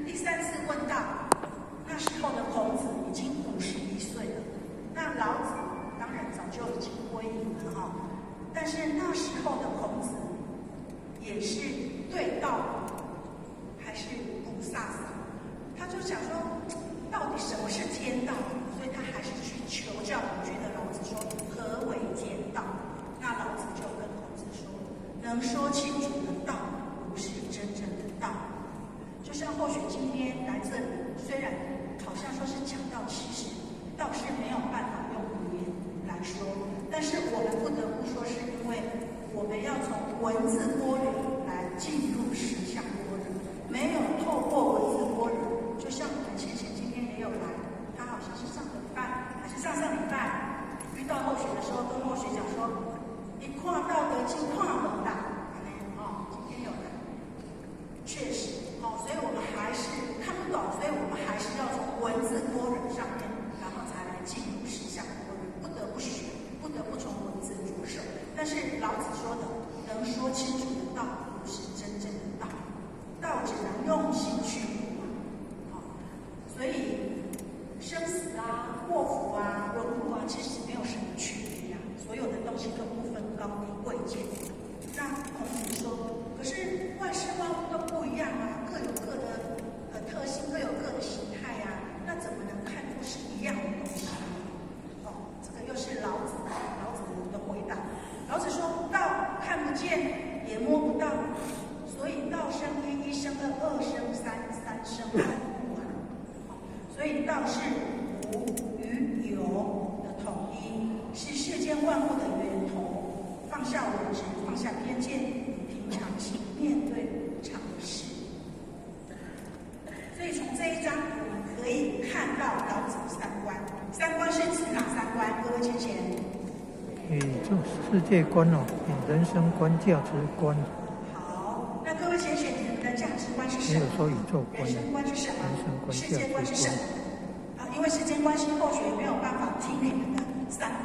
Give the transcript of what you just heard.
第三次问到，那时候的孔子已经51岁了，那老子当然早就已经归隐了哈。但是那时候的孔子也是对道还是不飒飒，他就想说，到底什么是天道？所以他还是去求教古君的老子说，何为天道？那老子就跟孔子说，能说清楚的道，不是真正的道。就像或许今天来这里，虽然好像说是讲道，其实道是没有办法用语言来说，但是我们不得不说，是因为我们要从文字般若来进入实相般若，没有透过文字般若，就像我们倩倩今天也有来，她好像是上个礼拜还是上上礼拜遇到后学的时候，跟后学讲说，你看道德经看不啦，今天有来，确实。所以我们还是看不懂，所以我们还是要从文字般若上面，然后才来进入实相般若，不得不学，不得不从文字着手。但是老子说的，能说清楚的道，不是真正的道，道只能用心去悟嘛。所以生死啊、祸福啊、荣辱啊，其实没有什么区别啊，所有的东西都不分高低贵贱。那孔子说，可是万事万物都不一样啊，各有各的特性，各有各的形态啊，那怎么能看作是一样的东西呢？这个又是老子的回答。老子说，道看不见也摸不到，所以道生一，一生二，二生三，三生万物啊。所以道是无与有的统一，是世间万物的源头。放下我执，放下偏见，以平常心面对无常的事。所以从这一章，我们可以看到老子三观。三观是指哪三观？各位倩倩。就世界观哦，人生观、价值观。好，那各位倩倩，你们的价值观是什么？没有说宇宙观。人生观是什么？人生观、世界观是什么？因为时间关系，后学没有办法听你们的三观。